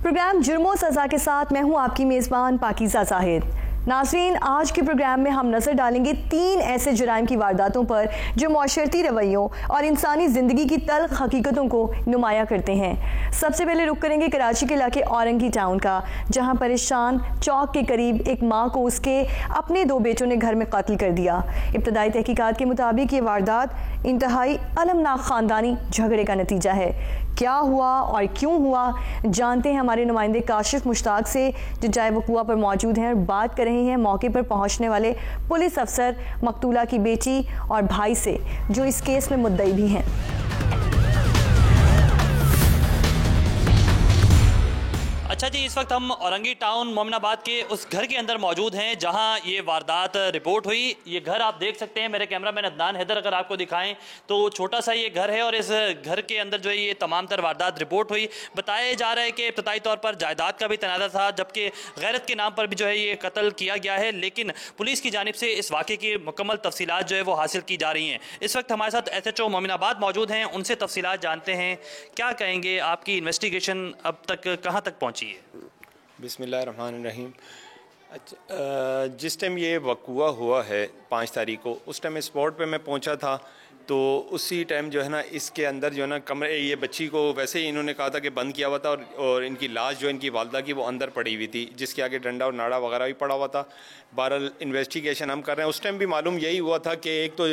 Programme जुर्मों सज़ा के साथ मैं हूं आपकी मेज़बान पाकीज़ा ज़ाहिद। नाज़रीन, आज के प्रोग्राम में हम नज़र डालेंगे 3 ऐसे जुराइम की वारदातों पर जो माशरती रवैयों और इंसानी ज़िंदगी की तल्ख हकीकतों को नुमाया करते हैं। सबसे पहले रुख करेंगे कराची के इलाके औरंगी टाउन का, जहां परेशान चौक के करीब एक माँ को उसके अपने 2 बेटों ने घर में कत्ल कर दिया। इब्तदाई तहकीकात के मुताबिक ये वारदात इंतहाई अलमनाक ख़ानदानी झगड़े का नतीजा है। क्या हुआ और क्यों हुआ, जानते हैं हमारे नुमाइंदे काशिफ मुश्ताक से, जो जाए वक़ुआ पर मौजूद हैं और बात कर रहे हैं मौके पर पहुंचने वाले पुलिस अफसर मकतूला की बेटी और भाई से, जो इस केस में मुद्दई भी हैं। अच्छा जी, इस वक्त हम औरंगी टाउन मोमिनाबाद के उस घर के अंदर मौजूद हैं जहां ये वारदात रिपोर्ट हुई। ये घर आप देख सकते हैं, मेरे कैमरामैन अदनान हैदर अगर आपको दिखाएं तो छोटा सा ये घर है और इस घर के अंदर जो है ये तमाम तर वारदात रिपोर्ट हुई। बताया जा रहा है कि इब्तदाई तौर पर जायदाद का भी तनाज़ा था, जबकि गैरत के नाम पर भी जो है ये कत्ल किया गया है, लेकिन पुलिस की जानिब से इस वाक़े की मुकम्मल तफसीलात जो है वो हासिल की जा रही हैं। इस वक्त हमारे साथ SHO मोमिनाबाद मौजूद हैं, उनसे तफसीलात जानते हैं। क्या कहेंगे, आपकी इन्वेस्टिगेशन अब तक कहाँ तक पहुँची? बिस्मिल्लाहिर्रहमानिर्रहीम। अच्छा, जिस टाइम ये वक़ुआ हुआ है 5 तारीख को, उस टाइम स्पॉट पे मैं पहुंचा था, तो उसी टाइम जो है ना इसके अंदर जो है ना कमरे, ये बच्ची को वैसे ही इन्होंने कहा था कि बंद किया हुआ था और इनकी लाश जो इनकी वालदा की वो अंदर पड़ी हुई थी, जिसके आगे डंडा और नाड़ा वगैरह भी पड़ा हुआ था। बहरहाल इन्वेस्टिगेशन हम कर रहे हैं। उस टाइम भी मालूम यही हुआ था कि एक तो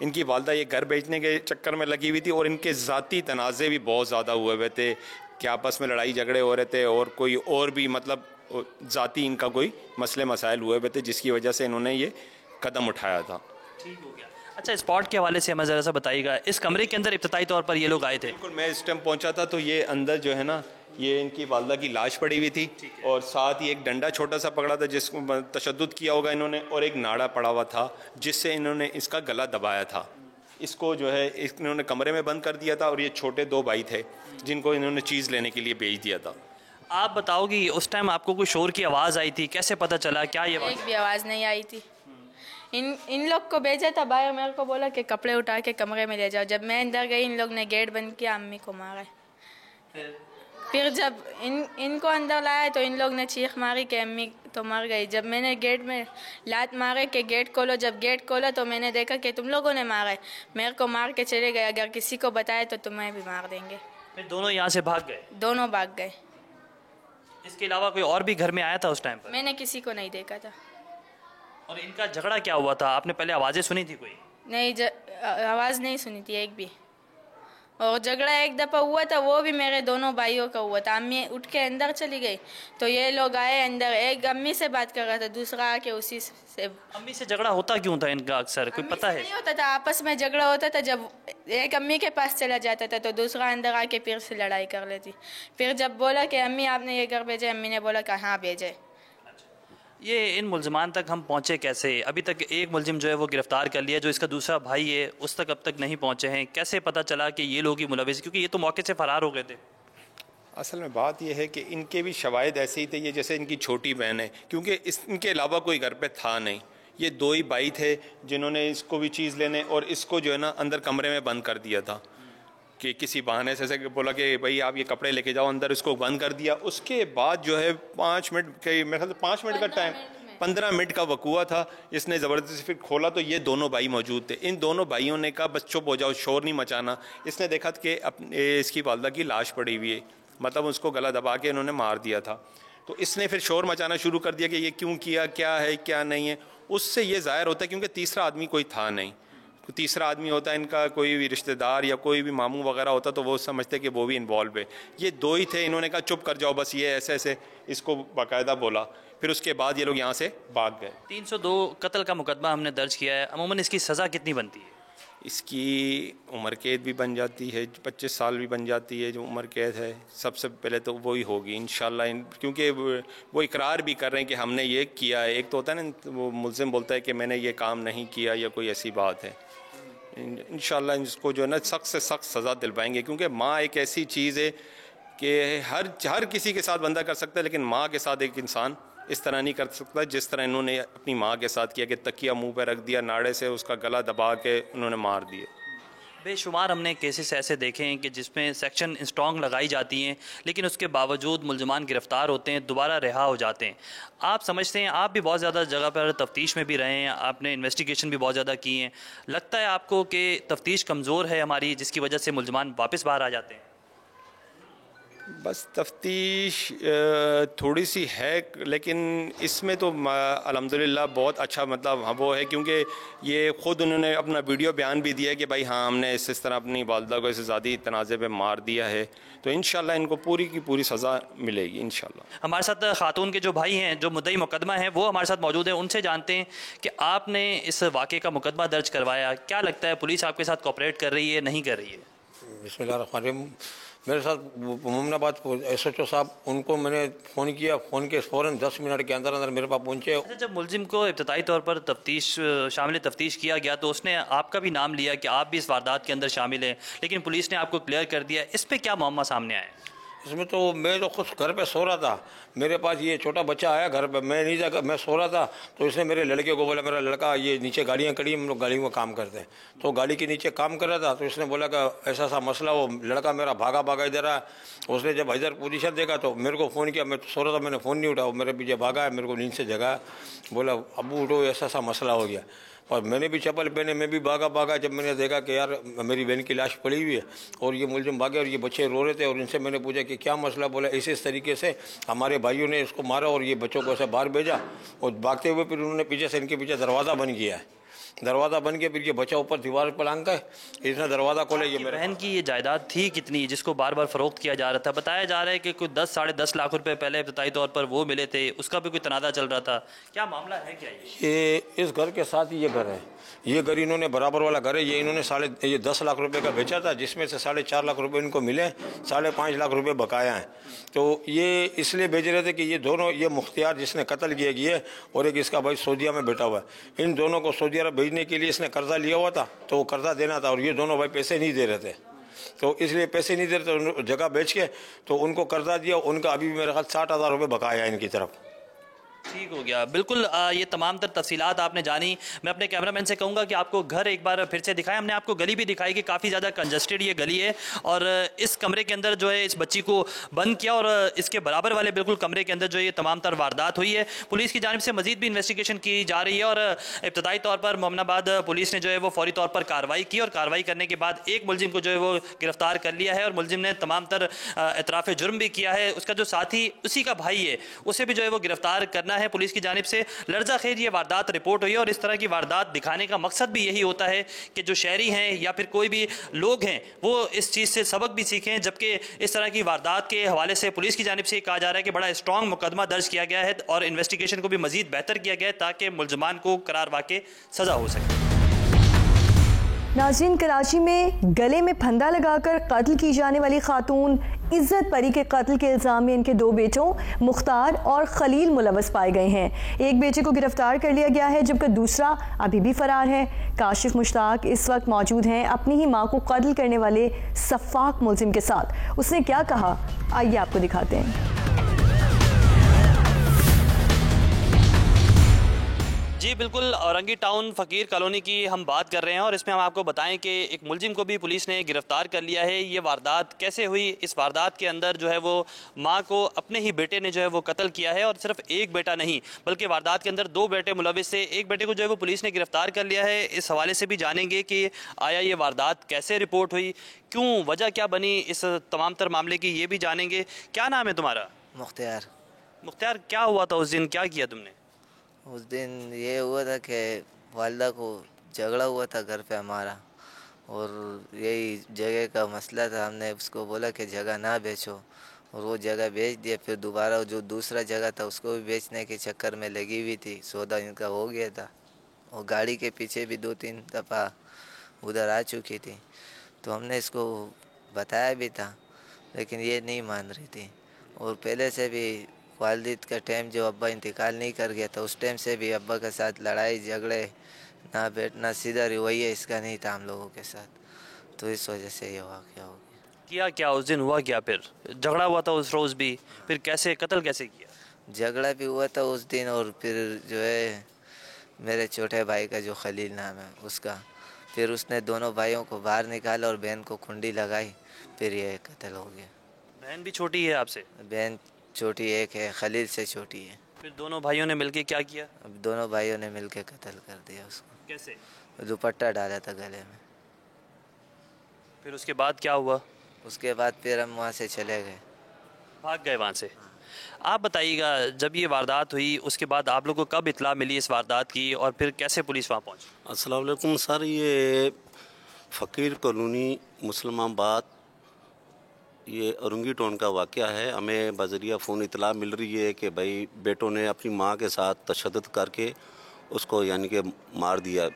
इनकी वालदा ये घर बेचने के चक्कर में लगी हुई थी और इनके ज़ाती तनाज़े भी बहुत ज़्यादा हुए हुए थे कि आपस में लड़ाई झगड़े हो रहे थे और कोई और भी मतलब ज़ाती इनका कोई मसले मसाइल हुए हुए थे, जिसकी वजह से इन्होंने ये कदम उठाया था। ठीक हो गया। अच्छा, स्पॉट के हवाले से हमें ज़रा सा बताइएगा, इस कमरे के अंदर इब्तदाई तौर पर ये लोग आए थे? बिल्कुल, मैं इस टाइम पहुंचा था तो ये अंदर जो है ना ये इनकी वालदा की लाश पड़ी हुई थी और साथ ही एक डंडा छोटा सा पकड़ा था जिसको तशद्दुद किया होगा इन्होंने, और एक नाड़ा पड़ा हुआ था जिससे इन्होंने इसका गला दबाया था। इसको जो है इन्होंने कमरे में बंद कर दिया था और ये छोटे 2 भाई थे जिनको इन्होंने चीज़ लेने के लिए भेज दिया था। आप बताओगी उस टाइम आपको कोई शोर की आवाज़ आई थी, कैसे पता चला? क्या ये एक भी आवाज़ नहीं आई थी। इन लोग को भेजा था बाहर, मेरे को बोला कि कपड़े उठा के कमरे में ले जाओ। जब मैं अंदर गई, इन लोग ने गेट बंद किया, अम्मी को मारा। फिर जब इनको अंदर लाया तो इन लोग ने चीख मारी कि अम्मी तो मर गई। जब मैंने गेट में लात मारे कि गेट खोलो, जब गेट खोला तो मैंने देखा कि तुम लोगों ने मारा है। मेरे को मार के चले गए, अगर किसी को बताया तो तुम्हें भी मार देंगे। फिर दोनों यहाँ से भाग गए? दोनों भाग गए। इसके अलावा कोई और भी घर में आया था उस टाइम पर? मैंने किसी को नहीं देखा था। और इनका झगड़ा क्या हुआ था? आपने पहले आवाज़ें सुनी थी कोई? नहीं, आवाज़ नहीं सुनी थी एक भी। और झगड़ा एक दफ़ा हुआ था, वो भी मेरे दोनों भाइयों का हुआ था। अम्मी उठ के अंदर चली गई तो ये लोग आए अंदर, एक अम्मी से बात कर रहा था, दूसरा आके उसी से। अम्मी से झगड़ा होता क्यों था इनका अक्सर, कोई पता है? नहीं होता था, आपस में झगड़ा होता था। जब एक अम्मी के पास चला जाता था तो दूसरा अंदर आके फिर से लड़ाई कर लेती। फिर जब बोला कि अम्मी आपने ये घर भेजे, अम्मी ने बोला कि हाँ भेजे। ये इन मुलजमान तक हम पहुँचे कैसे? अभी तक एक मुलजिम जो है वो गिरफ़्तार कर लिया, जो इसका दूसरा भाई है उस तक अब तक नहीं पहुँचे हैं। कैसे पता चला कि ये लोग ही मुलविस, क्योंकि ये तो मौके से फ़रार हो गए थे? असल में बात यह है कि इनके भी शवाहिद ऐसे ही थे, ये जैसे इनकी छोटी बहन है, क्योंकि इनके अलावा कोई घर पे था नहीं। ये 2 ही भाई थे जिन्होंने इसको भी चीज़ लेने और इसको जो है ना अंदर कमरे में बंद कर दिया था कि किसी बहाने से बोला कि भाई आप ये कपड़े लेके जाओ अंदर, इसको बंद कर दिया। उसके बाद जो है 5 मिनट के, मेरे ख्याल से 5 मिनट का टाइम, 15 मिनट का वक़ुआ था। इसने ज़बरदस्ती फिर खोला तो ये दोनों भाई मौजूद थे। इन दोनों भाइयों ने कहा बस चुप हो जाओ, शोर नहीं मचाना। इसने देखा कि इसकी वालदा की लाश पड़ी हुई है, मतलब उसको गला दबा के इन्होंने मार दिया था। तो इसने फिर शोर मचाना शुरू कर दिया कि ये क्यों किया, क्या है क्या नहीं है। उससे ये ज़ाहिर होता है क्योंकि तीसरा आदमी कोई था नहीं। तीसरा आदमी होता है इनका कोई भी रिश्तेदार या कोई भी मामू वगैरह होता तो वो समझते कि वो भी इन्वॉल्व है। ये 2 ही थे, इन्होंने कहा चुप कर जाओ बस, ये ऐसे ऐसे इसको बाकायदा बोला। फिर उसके बाद ये लोग यहाँ से भाग गए। 302 कत्ल का मुकदमा हमने दर्ज किया है। अमूमन इसकी सज़ा कितनी बनती है? इसकी उम्र कैद भी बन जाती है, 25 साल भी बन जाती है। जो उम्र कैद है सबसे पहले तो वही होगी इंशाल्लाह, क्योंकि वो इकरार भी कर रहे हैं कि हमने ये किया है। एक तो होता है ना, वो मुल्ज़िम बोलता है कि मैंने ये काम नहीं किया या कोई ऐसी बात है। इंशाल्लाह इसको जो है ना सख्त से सख्त सज़ा दिलवाएंगे, क्योंकि माँ एक ऐसी चीज़ है कि हर किसी के साथ बंदा कर सकता है, लेकिन माँ के साथ एक इंसान इस तरह नहीं कर सकता जिस तरह इन्होंने अपनी माँ के साथ किया कि तकिया मुंह पे रख दिया, नाड़े से उसका गला दबा के उन्होंने मार दिए। बेशुमार हमने केसेस ऐसे देखे हैं कि जिसमें सेक्शन स्ट्रॉन्ग लगाई जाती हैं, लेकिन उसके बावजूद मुलजमान गिरफ़्तार होते हैं, दोबारा रिहा हो जाते हैं। आप समझते हैं, आप भी बहुत ज़्यादा जगह पर तफ्तीश में भी रहे हैं, आपने इन्वेस्टिगेशन भी बहुत ज़्यादा की हैं, लगता है आपको कि तफ्तीश कमज़ोर है हमारी, जिसकी वजह से मुलजमान वापस बाहर आ जाते हैं? बस तफ्तीश थोड़ी सी है, लेकिन इसमें तो अल्हम्दुलिल्लाह बहुत अच्छा मतलब वो है, क्योंकि ये ख़ुद उन्होंने अपना वीडियो बयान भी दिया है कि भाई हाँ हमने इस तरह अपनी वालदा को इस ज़ाती तनाज़े पे मार दिया है। तो इंशाल्लाह इनको पूरी की पूरी सज़ा मिलेगी इंशाल्लाह। हमारे साथ खातून के जो भाई हैं, जो मुद्दई मुकदमा है, वो हमारे साथ मौजूद हैं। उनसे जानते हैं कि आपने इस वाक़े का मुकदमा दर्ज करवाया, क्या लगता है पुलिस आपके साथ कोऑपरेट कर रही है, नहीं कर रही है? बिस्मिल्लाहिर्रहमानिर्रहीम। मेरे साथ मोमिनाबाद SHO साहब, उनको मैंने फ़ोन किया, फ़ोन के फ़ौरन 10 मिनट के अंदर अंदर मेरे पास पहुँचे। अच्छा, जब मुलजिम को इब्तदाई तौर पर शामिल तफ्तीश किया गया तो उसने आपका भी नाम लिया कि आप भी इस वारदात के अंदर शामिल हैं, लेकिन पुलिस ने आपको क्लियर कर दिया। इस पर क्या मामला सामने आया? इसमें तो मैं तो खुद घर पे सो रहा था, मेरे पास ये छोटा बच्चा आया घर पे, मैं नहीं जाकर मैं सो रहा था, तो इसने मेरे लड़के को बोला, मेरा लड़का ये नीचे गाड़ियाँ खड़ी, हम लोग गाड़ी में काम करते हैं, तो गाड़ी के नीचे काम कर रहा था, तो इसने बोला कि ऐसा सा मसला हो। लड़का मेरा भागा भागा इधर आया, उसने जब इधर पोजीशन देखा तो मेरे को फ़ोन किया, मैं तो सो रहा था, मैंने फ़ोन नहीं उठाया, मेरे पीछे भागा है, मेरे को नींद से जगाया, बोला अबू उठो, ऐसा सा मसला हो गया। और मैंने भी चप्पल पहने, मैं भी भागा, जब मैंने देखा कि यार मेरी बहन की लाश पड़ी हुई है और ये मुलजिम भागे और ये बच्चे रो रहे थे, और इनसे मैंने पूछा कि क्या मसला, बोला इस तरीके से हमारे भाइयों ने इसको मारा और ये बच्चों को ऐसे बाहर भेजा, और भागते हुए फिर उन्होंने पीछे से इनके पीछे दरवाज़ा बन गया है, दरवाज़ा बन के फिर ये बच्चा ऊपर दीवार पर लांग गए, इसने दरवाज़ा खोला। ये मेरे बहन की ये जायदाद थी कितनी जिसको बार बार फ़रोख्त किया जा रहा था? बताया जा रहा है कि कोई 10 साढ़े 10 लाख रुपए पहले इब्तदाई तौर पर वो मिले थे, उसका भी कोई तनाज़ा चल रहा था, क्या मामला है क्या ये? इस घर के साथ ही ये घर है, ये घर इन्होंने बराबर वाला घर है, ये इन्होंने ये 10 लाख रुपए का बेचा था, जिसमें से 4.5 लाख रुपए इनको मिले, 5.5 लाख रुपए बकाया हैं। तो ये इसलिए भेज रहे थे कि ये दोनों, ये मुख्तियार जिसने कत्ल किया गया और एक इसका भाई सऊदीया में बैठा हुआ है, इन दोनों को सऊदी अरब भेजने के लिए इसने कर्जा लिया हुआ था, तो वो कर्जा देना था, और ये दोनों भाई पैसे नहीं दे रहे थे, तो इसलिए पैसे नहीं दे रहे थे, जगह बेच के तो उनको कर्जा दिया, उनका अभी भी मेरे ख्याल 60,000 रुपये बकाया है इनकी तरफ। ठीक हो गया। बिल्कुल, ये तमाम तर तफसीलात आपने जानी। मैं अपने कैमरामैन से कहूँगा कि आपको घर एक बार फिर से दिखाएं। हमने आपको गली भी दिखाई कि काफ़ी ज़्यादा कंजस्टेड ये गली है, और इस कमरे के अंदर जो है इस बच्ची को बंद किया, और इसके बराबर वाले बिल्कुल कमरे के अंदर जो ये तमाम तर वारदात हुई है। पुलिस की जानिब से मज़ीद भी इन्वेस्टिगेशन की जा रही है, और इब्तदाई तौर पर मोमिनाबाद पुलिस ने जो है वो फौरी तौर पर कार्रवाई की, और कार्रवाई करने के बाद एक मुलजिम को जो है वो गिरफ्तार कर लिया है, और मुलजिम ने तमाम तर एतराफ़ जुर्म भी किया है। उसका जो साथी उसी का भाई है, उसे भी जो है वो गिरफ्तार करना है पुलिस की जानिब से। लर्जा खेज ये वारदात रिपोर्ट हुई है, और इस तरह की वारदात दिखाने का मकसद भी यही होता है कि जो शहरी हैं या फिर कोई भी लोग हैं वो इस चीज़ से सबक भी सीखें। जबकि इस तरह की वारदात के हवाले से पुलिस की जानिब से कहा जा रहा है कि बड़ा स्ट्रॉन्ग मुकदमा दर्ज किया गया है, और इन्वेस्टिगेशन को भी मजीद बेहतर किया गया है ताकि मुलजमान को करार वाक़ई सज़ा हो सके। नाज़रीन, कराची में गले में फंदा लगाकर कत्ल की जाने वाली खातून इज़्ज़त परी के कत्ल के इल्ज़ाम में इनके 2 बेटों मुख्तार और खलील मुलव्वस पाए गए हैं। एक बेटे को गिरफ्तार कर लिया गया है, जबकि दूसरा अभी भी फरार है। काशिफ मुश्ताक इस वक्त मौजूद हैं अपनी ही मां को कत्ल करने वाले सफ़ाक मुलजिम के साथ। उसने क्या कहा, आइए आपको दिखाते हैं। जी बिल्कुल, औरंगी टाउन फ़कीर कॉलोनी की हम बात कर रहे हैं, और इसमें हम आपको बताएं कि एक मुलजिम को भी पुलिस ने गिरफ़्तार कर लिया है। ये वारदात कैसे हुई? इस वारदात के अंदर जो है वो मां को अपने ही बेटे ने जो है वो कत्ल किया है, और सिर्फ एक बेटा नहीं बल्कि वारदात के अंदर 2 बेटे मुलविस थे। एक बेटे को जो है वो पुलिस ने गिरफ़्तार कर लिया है। इस हवाले से भी जानेंगे कि आया ये वारदात कैसे रिपोर्ट हुई, क्यों, वजह क्या बनी, इस तमाम तर मामले की ये भी जानेंगे। क्या नाम है तुम्हारा? मुख्तियार। मुख्तियार, क्या हुआ था उस दिन, क्या किया तुमने? उस दिन ये हुआ था कि वालदा को झगड़ा हुआ था घर पे हमारा, और यही जगह का मसला था। हमने उसको बोला कि जगह ना बेचो, और वो जगह बेच दिया। फिर दोबारा जो दूसरा जगह था उसको भी बेचने के चक्कर में लगी हुई थी, सौदा इनका हो गया था, और गाड़ी के पीछे भी 2-3 दफ़ा उधर आ चुकी थी। तो हमने इसको बताया भी था, लेकिन ये नहीं मान रही थी। और पहले से भी वालिद का टाइम जो अब्बा इंतकाल नहीं कर गया था, उस टाइम से भी अब्बा के साथ लड़ाई झगड़े, ना बैठना सीधा रवैया इसका नहीं था हम लोगों के साथ, तो इस वजह से ये वाक़या हो गया। किया क्या उस दिन, हुआ क्या? फिर झगड़ा हुआ था उस रोज़ भी, फिर कैसे कत्ल कैसे किया? झगड़ा भी हुआ था उस दिन, और फिर जो है मेरे छोटे भाई का जो खलील नाम है उसका, फिर उसने दोनों भाइयों को बाहर निकाला और बहन को कुंडी लगाई, फिर ये कत्ल हो गया। बहन भी छोटी है आपसे? बहन छोटी एक है, खलील से छोटी है। फिर दोनों भाइयों ने मिलके क्या किया? अब दोनों भाइयों ने मिलके कत्ल कर दिया उसको। कैसे? दुपट्टा डाला था गले में। फिर उसके बाद क्या हुआ? उसके बाद फिर हम वहाँ से चले गए, भाग गए वहाँ से। आप बताइएगा, जब ये वारदात हुई उसके बाद आप लोगों को कब इत्ला मिली इस वारदात की और फिर कैसे पुलिस वहाँ पहुँची? अस्सलाम वालेकुम सर, ये फ़कीर कॉलोनी मुसलमाबाद, ये औरंगी टाउन का वाक़या है। हमें बज़रिया फ़ोन इत्ला मिल रही है कि भाई बेटों ने अपनी माँ के साथ तशद्दुद करके उसको यानी कि मार दिया।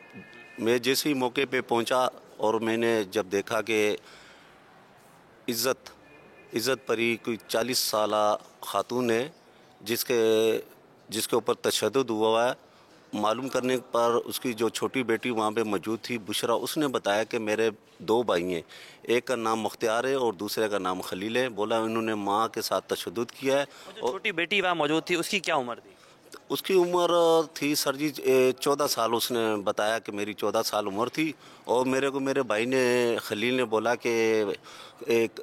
मैं जैसे ही मौके पे पहुंचा और मैंने जब देखा कि इज़्ज़त परी कोई 40 साला ख़ातून है जिसके ऊपर तशद्दुद हुआ है, मालूम करने पर उसकी जो छोटी बेटी वहाँ पे मौजूद थी बुशरा, उसने बताया कि मेरे 2 भाई हैं, एक का नाम मुख्तियार है और दूसरे का नाम खलील है। बोला इन्होंने माँ के साथ तशद्दुद किया है। जो छोटी बेटी वहाँ मौजूद थी उसकी क्या उम्र थी? उसकी उम्र थी सर जी 14 साल। उसने बताया कि मेरी 14 साल उम्र थी और मेरे को मेरे भाई ने खलील ने बोला कि एक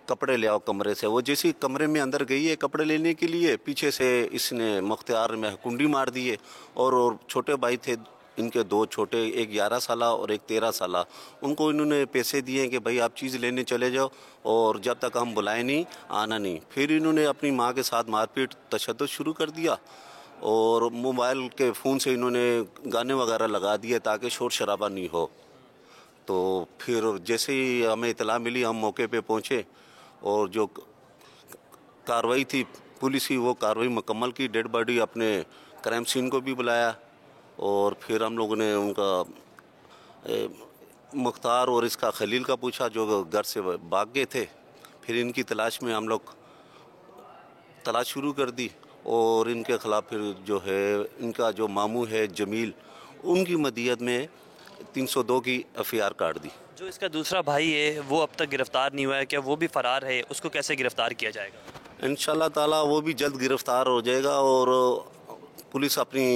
कपड़े ले आओ कमरे से। वो जैसे कमरे में अंदर गई है कपड़े लेने के लिए, पीछे से इसने मुख्तियार में कुंडी मार दी है। और छोटे भाई थे इनके 2 छोटे, एक 11 साला और एक 13 साला। उनको इन्होंने पैसे दिए कि भाई आप चीज़ लेने चले जाओ और जब तक हम बुलाए नहीं आना नहीं। फिर इन्होंने अपनी माँ के साथ मारपीट तशद्दुद शुरू कर दिया और मोबाइल के फ़ोन से इन्होंने गाने वगैरह लगा दिए ताकि शोर शराबा नहीं हो। तो फिर जैसे ही हमें इतला मिली हम मौके पे पहुँचे और जो कार्रवाई थी पुलिस की वो कार्रवाई मुकम्मल की। डेड बॉडी अपने क्राइम सीन को भी बुलाया और फिर हम लोगों ने उनका मुख्तार और इसका खलील का पूछा जो घर से भाग गए थे। फिर इनकी तलाश में हम लोग तलाश शुरू कर दी और इनके ख़िलाफ़ फिर जो है इनका जो मामू है जमील, उनकी मदीयत में 302 की FIR काट दी। जो इसका दूसरा भाई है वो अब तक गिरफ़्तार नहीं हुआ है, क्या वो भी फ़रार है? उसको कैसे गिरफ़्तार किया जाएगा? इंशाल्लाह ताला वो भी जल्द गिरफ़्तार हो जाएगा और पुलिस अपनी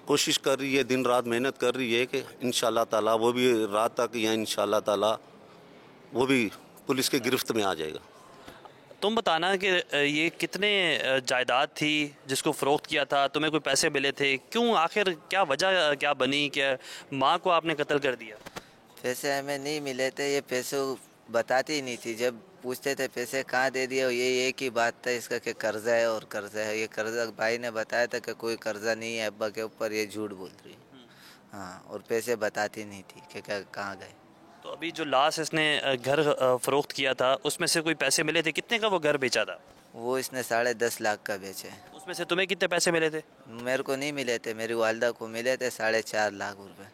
कोशिश कर रही है, दिन रात मेहनत कर रही है कि इंशाल्लाह ताला वो भी रात तक या इंशाल्लाह ताला वो भी पुलिस के गिरफ्त में आ जाएगा। तुम बताना कि ये कितने जायदाद थी जिसको फ़रोख्त किया था, तुम्हें कोई पैसे मिले थे, क्यों, आखिर क्या वजह क्या बनी कि माँ को आपने कत्ल कर दिया? पैसे हमें नहीं मिले थे, ये पैसे बताती ही नहीं थी। जब पूछते थे पैसे कहाँ दे दिए, ये एक ही बात था इसका कि कर्जा है और कर्जा है। ये कर्जा भाई ने बताया था कि कोई कर्जा नहीं है अब्बा के ऊपर, ये झूठ बोल रही है। हाँ, और पैसे बताती नहीं थी कि कहाँ गए। तो अभी जो लास्ट इसने घर फ़रोख्त किया था उसमें से कोई पैसे मिले थे? कितने का वो घर बेचा था? वो इसने 10.5 लाख का बेचे। उसमें से तुम्हें कितने पैसे मिले थे? मेरे को नहीं मिले थे, मेरी वालदा को मिले थे 4.5 लाख रुपए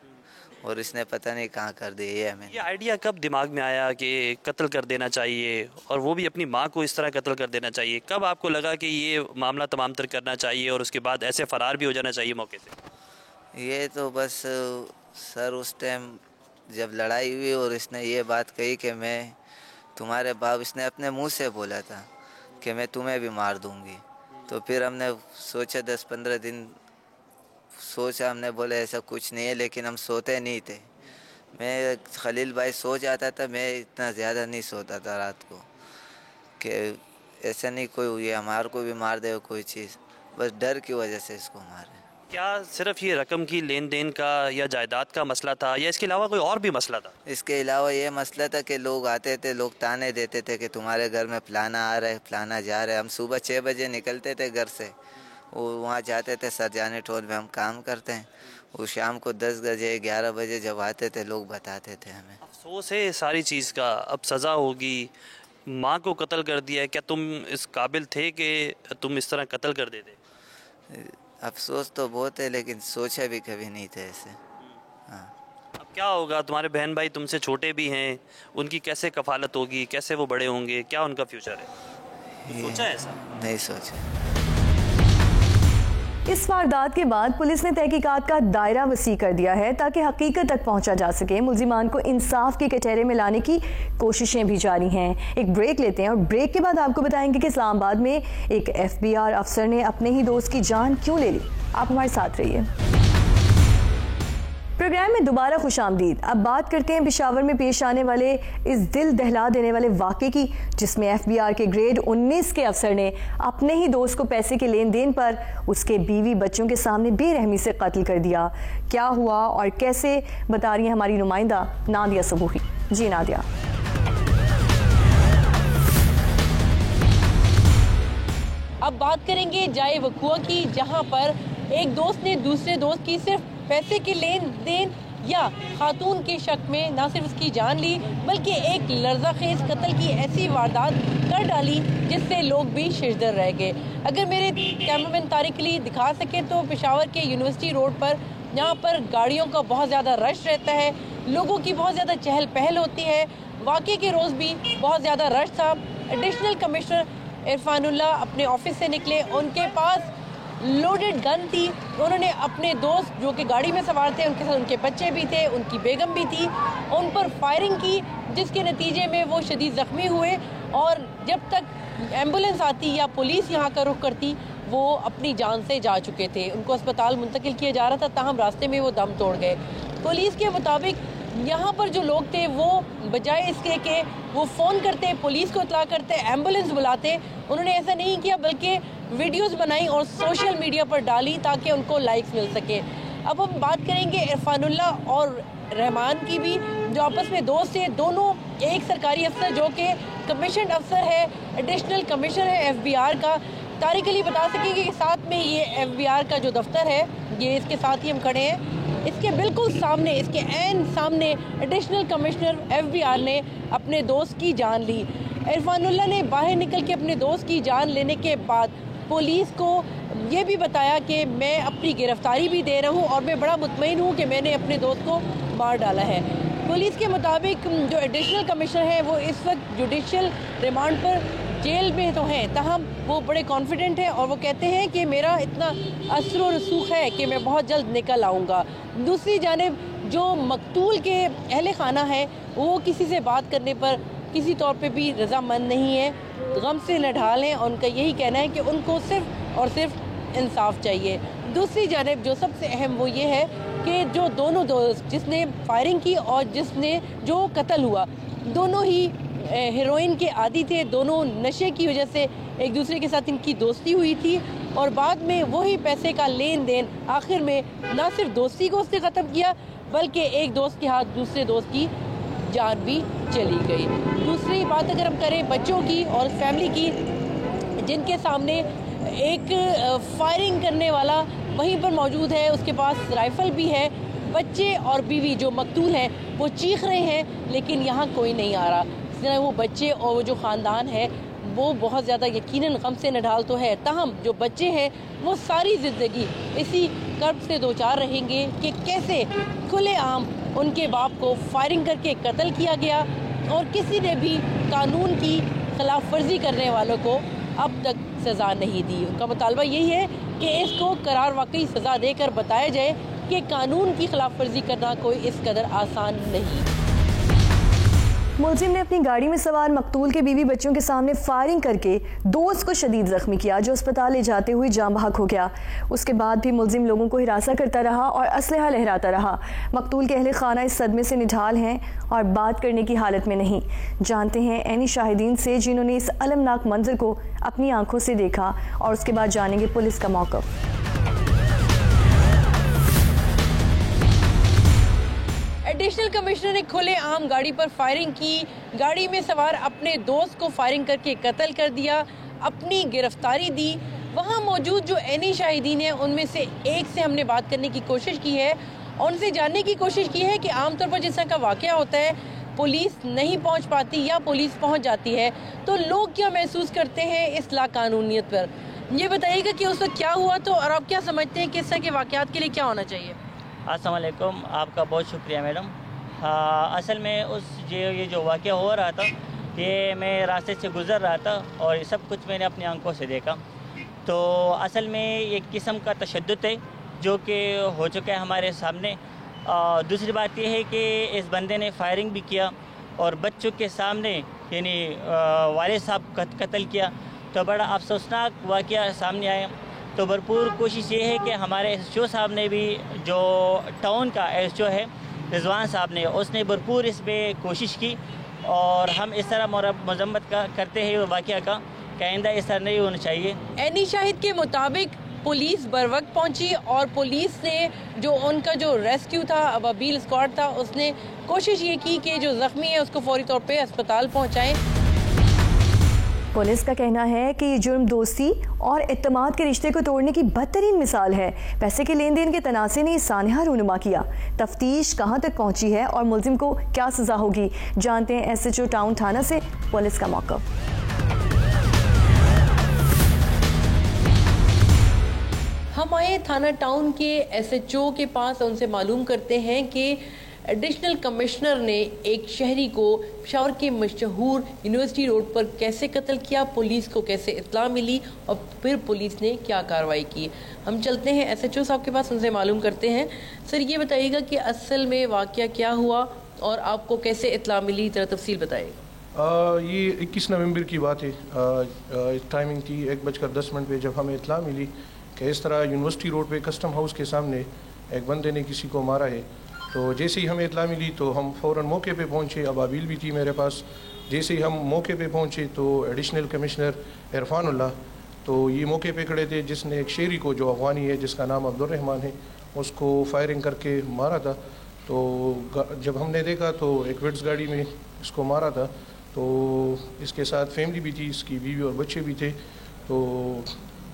और इसने पता नहीं कहाँ कर दिए। ये हमें ये आइडिया कब दिमाग में आया कि कत्ल कर देना चाहिए और वो भी अपनी माँ को इस तरह कत्ल कर देना चाहिए? कब आपको लगा कि ये मामला तमाम तर करना चाहिए और उसके बाद ऐसे फ़रार भी हो जाना चाहिए मौके से? ये तो बस सर उस टाइम जब लड़ाई हुई और इसने ये बात कही कि मैं तुम्हारे बाप, इसने अपने मुंह से बोला था कि मैं तुम्हें भी मार दूंगी। तो फिर हमने सोचा 10-15 दिन सोचा, हमने बोले ऐसा कुछ नहीं है, लेकिन हम सोते नहीं थे। मैं खलील भाई सो जाता था, मैं इतना ज़्यादा नहीं सोता था रात को कि ऐसा नहीं कोई हुई हमारे को भी मार दे कोई चीज़, बस डर की वजह से इसको मारे। क्या सिर्फ ये रकम की लेन देन का या जायदाद का मसला था या इसके अलावा कोई और भी मसला था? इसके अलावा ये मसला था कि लोग आते थे, लोग ताने देते थे कि तुम्हारे घर में फलाना आ रहा है, फलाना जा रहा है। हम सुबह 6 बजे निकलते थे घर से, वो वहाँ जाते थे सरजानी टोल में हम काम करते हैं। वो शाम को 10 बजे 11 बजे जब आते थे लोग बताते थे हमें। अफसोस है सारी चीज़ का, अब सज़ा होगी। माँ को कत्ल कर दिया है, क्या तुम इस काबिल थे कि तुम इस तरह कत्ल कर देते? अफसोस तो बहुत है, लेकिन सोचा भी कभी नहीं था ऐसे। हाँ, अब क्या होगा? तुम्हारे बहन भाई तुमसे छोटे भी हैं, उनकी कैसे कफालत होगी, कैसे वो बड़े होंगे, क्या उनका फ्यूचर है? सोचा है ऐसा? नहीं सोचा। इस वारदात के बाद पुलिस ने तहकीकात का दायरा वसी कर दिया है ताकि हकीकत तक पहुंचा जा सके। मुल्जिमान को इंसाफ के कटहरे में लाने की कोशिशें भी जारी हैं। एक ब्रेक लेते हैं और ब्रेक के बाद आपको बताएंगे कि इस्लामाबाद में एक FBI अफसर ने अपने ही दोस्त की जान क्यों ले ली। आप हमारे साथ रहिए। प्रोग्राम में दोबारा खुशामदीद। अब बात करते हैं पेशावर में पेश आने वाले इस दिल दहला देने वाले वाक़े की, जिसमें FBI के ग्रेड 19 के अफसर ने अपने ही दोस्त को पैसे के लेन देन पर उसके बीवी बच्चों के सामने बेरहमी से कत्ल कर दिया। क्या हुआ और कैसे, बता रही है हमारी नुमाइंदा नादिया सबूही। जी नादिया। अब बात करेंगे जाए वकुआ की, जहां पर एक दोस्त ने दूसरे दोस्त की सिर्फ पैसे के लेन देन या खातून के शक में ना सिर्फ उसकी जान ली बल्कि एक लर्ज़ाखेज़ कत्ल की ऐसी वारदात कर डाली जिससे लोग भी शिरदर रह गए। अगर मेरे कैमरामैन तारिक अली दिखा सके तो पेशावर के यूनिवर्सिटी रोड पर, जहाँ पर गाड़ियों का बहुत ज़्यादा रश रहता है, लोगों की बहुत ज़्यादा चहल पहल होती है, वाक़े के रोज़ भी बहुत ज़्यादा रश था। एडिशनल कमिश्नर इरफानुल्लाह अपने ऑफिस से निकले, उनके पास लोडेड गन थी। उन्होंने अपने दोस्त जो कि गाड़ी में सवार थे, उनके साथ उनके बच्चे भी थे, उनकी बेगम भी थी, उन पर फायरिंग की, जिसके नतीजे में वो शदीद ज़ख्मी हुए और जब तक एम्बुलेंस आती या पुलिस यहाँ का रुख करती वो अपनी जान से जा चुके थे। उनको अस्पताल मुंतकिल किया जा रहा था, ताहम रास्ते में वो दम तोड़ गए। पुलिस के मुताबिक यहाँ पर जो लोग थे वो बजाय इसके कि वो फ़ोन करते, पुलिस को इतला करते, एम्बुलेंस बुलाते, उन्होंने ऐसा नहीं किया बल्कि वीडियोस बनाई और सोशल मीडिया पर डाली ताकि उनको लाइक्स मिल सके। अब हम बात करेंगे इरफानुल्लाह और रहमान की भी, जो आपस में दोस्त थे। दोनों एक सरकारी अफसर जो कि कमीशन अफसर है, एडिशनल कमिश्नर है FBI का। तारिक अली बता सकेंगे कि साथ में ये FBI का जो दफ्तर है, ये इसके साथ ही हम खड़े हैं, इसके बिल्कुल सामने, इसके ऐन सामने एडिशनल कमिश्नर FBI ने अपने दोस्त की जान ली। इरफानुल्लाह ने बाहर निकल के अपने दोस्त की जान लेने के बाद पुलिस को ये भी बताया कि मैं अपनी गिरफ्तारी भी दे रहा हूँ और मैं बड़ा मुतमईन हूँ कि मैंने अपने दोस्त को मार डाला है। पुलिस के मुताबिक जो एडिशनल कमिश्नर है वो इस वक्त जुडिशल रिमांड पर जेल में तो हैं, ताहम वो बड़े कॉन्फिडेंट हैं और वो कहते हैं कि मेरा इतना असर व रसूख है कि मैं बहुत जल्द निकल आऊँगा। दूसरी जानिब जो मकतूल के अहले खाना है वो किसी से बात करने पर किसी तौर पे भी रजामंद नहीं है, गम से नढाल हैं और उनका यही कहना है कि उनको सिर्फ और सिर्फ इंसाफ चाहिए। दूसरी जानिब जो सबसे अहम वो ये है कि जो दोनों दोस्त, जिसने फायरिंग की और जिसने जो कत्ल हुआ, दोनों ही हेरोइन के आदी थे। दोनों नशे की वजह से एक दूसरे के साथ इनकी दोस्ती हुई थी और बाद में वही पैसे का लेन देन आखिर में ना सिर्फ दोस्ती को उसने ख़त्म किया बल्कि एक दोस्त के हाथ दूसरे दोस्त की जान भी चली गई। दूसरी बात अगर हम करें बच्चों की और फैमिली की, जिनके सामने एक फायरिंग करने वाला वहीं पर मौजूद है, उसके पास राइफ़ल भी है, बच्चे और बीवी जो मकतूल हैं वो चीख रहे हैं लेकिन यहाँ कोई नहीं आ रहा। वो बच्चे और वो जो ख़ानदान है वो बहुत ज़्यादा यकीनन गम से नढाल तो है, ताहम जो बच्चे हैं वो सारी ज़िंदगी इसी कर्ब से दो चार रहेंगे कि कैसे खुलेआम उनके बाप को फायरिंग करके कत्ल किया गया और किसी ने भी कानून की खिलाफ वर्जी करने वालों को अब तक सज़ा नहीं दी। उनका मुतालबा यही है कि इसको करार वाकई सज़ा देकर बताया जाए कि कानून की खिलाफ वर्जी करना कोई इस कदर आसान नहीं। मुलजिम ने अपनी गाड़ी में सवार मकतूल के बीवी बच्चों के सामने फायरिंग करके दोस्त को शदीद जख्मी किया, जो अस्पताल ले जाते हुए जाँ बहक हो गया। उसके बाद भी मुलजिम लोगों को हिरासा करता रहा और असलहा लहराता रहा। मकतूल के अहले खाना इस सदमे से निढाल हैं और बात करने की हालत में नहीं। जानते हैं ऐनी शाहिदीन से जिन्होंने इस अलमनाक मंजर को अपनी आंखों से देखा और उसके बाद जानेंगे पुलिस का मौक़िफ़। एडिशनल कमिश्नर ने खुलेआम गाड़ी पर फायरिंग की, गाड़ी में सवार अपने दोस्त को फायरिंग करके कत्ल कर दिया, अपनी गिरफ्तारी दी। वहाँ मौजूद जो ऐनी शाहिदीन हैं उनमें से एक से हमने बात करने की कोशिश की है और उनसे जानने की कोशिश की है कि आमतौर पर जिस तरह का वाक़या होता है पुलिस नहीं पहुँच पाती या पुलिस पहुँच जाती है तो लोग क्या महसूस करते हैं इस लाकानूनियत पर। ये बताइएगा कि उस वक्त क्या हुआ तो और आप क्या समझते हैं कि इस तरह के वाक़यात के लिए क्या होना चाहिए। अस्सलाम वालेकुम, आपका बहुत शुक्रिया मैडम। असल में ये जो वाक़या हो रहा था ये मैं रास्ते से गुज़र रहा था और ये सब कुछ मैंने अपनी आंखों से देखा। तो असल में एक किस्म का तशद्दुद है जो कि हो चुका है हमारे सामने। दूसरी बात यह है कि इस बंदे ने फायरिंग भी किया और बच्चों के सामने यानी वालिद साहब कत्ल किया। तो बड़ा अफसोसनाक वाक़या सामने आया। तो भरपूर कोशिश ये है कि हमारे SHO साहब ने भी, जो टाउन का SHO है रिजवान साहब ने, उसने भरपूर इसमें कोशिश की और हम इस तरह मजम्मत करते हैं वाक़या का कि आइंदा इस तरह नहीं होना चाहिए। एनी शाहिद के मुताबिक पुलिस बर वक्त पहुंची और पुलिस ने जो उनका जो रेस्क्यू था, अबाबील स्क्वाड था, उसने कोशिश ये की कि जो ज़ख्मी है उसको फौरी तौर पे अस्पताल पहुंचाएं। पुलिस का कहना है कि ये जुर्म दोस्ती और इत्तेमाद के रिश्ते को तोड़ने की बदतरीन मिसाल है। पैसे के लेन देन के तनाज़े ने सानहा रूनुमा किया। तफ्तीश कहां तक पहुंची है और मुल्जिम को क्या सजा होगी, जानते हैं SHO टाउन थाना से पुलिस का मौक़िफ़। हम आए थाना टाउन के SHO के पास, उनसे मालूम करते हैं कि एडिशनल कमिश्नर ने एक शहरी को पेशावर के मशहूर यूनिवर्सिटी रोड पर कैसे कत्ल किया, पुलिस को कैसे इत्तला मिली और फिर पुलिस ने क्या कार्रवाई की। हम चलते हैं SHO साहब के पास, उनसे मालूम करते हैं। सर, ये बताइएगा कि असल में वाक़या क्या हुआ और आपको कैसे इत्तला मिली, ज़रा तफसील बताइएगा। ये 21 नवंबर की बात है। टाइमिंग थी 1:10 पे जब हमें इत्तला मिली कि इस तरह यूनिवर्सिटी रोड पे कस्टम हाउस के सामने एक बंदे ने किसी को मारा है। तो जैसे ही हमें इत्तला मिली तो हम फ़ौरन मौके पे पहुंचे। अबाबील भी थी मेरे पास। जैसे ही हम मौके पे पहुंचे तो एडिशनल कमिश्नर इरफानुल्लाह तो ये मौके पे खड़े थे, जिसने एक शेरी को, जो अफ़गानी है जिसका नाम अब्दुर्रहमान है, उसको फायरिंग करके मारा था। तो जब हमने देखा तो एक विट्स गाड़ी में इसको मारा था। तो इसके साथ फैमिली भी थी, इसकी बीवी और बच्चे भी थे। तो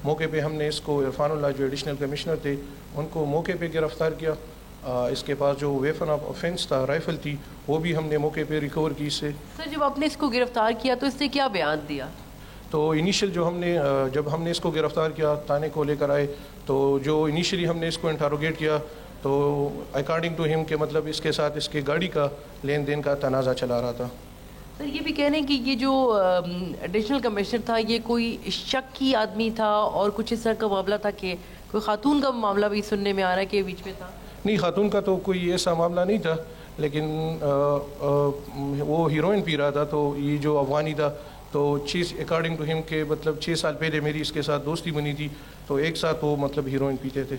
मौके पे हमने इसको, इरफानुल्लाह जो एडिशनल कमिश्नर थे, उनको मौके पे गिरफ़्तार किया। इसके पास जो वेपन ऑफ ऑफेंस था, राइफ़ल थी, वो भी हमने मौके पे रिकवर की इससे। सर, जब आपने इसको गिरफ्तार किया तो इसने क्या बयान दिया? तो इनिशियल जब हमने इसको गिरफ़्तार किया, थाने को लेकर आए, तो जो इनिशियली हमने इसको इंटरोगेट किया तो अकॉर्डिंग टू हिम के मतलब इसके साथ इसके गाड़ी का लेन देन का तनाज़ा चला रहा था। सर, ये भी कह रहे हैं कि ये जो एडिशनल कमिश्नर था, ये कोई शक्की आदमी था और कुछ इस तरह का मामला था कि कोई खातून का मामला भी सुनने में आ रहा है कि बीच में था। नहीं, खातून का तो कोई ऐसा मामला नहीं था, लेकिन वो हीरोइन पी रहा था। तो ये जो अफगानी था, तो अकॉर्डिंग टू हिम के मतलब 6 साल पहले मेरी इसके साथ दोस्ती बनी थी, तो एक साथ वो मतलब हीरोइन पीते थे।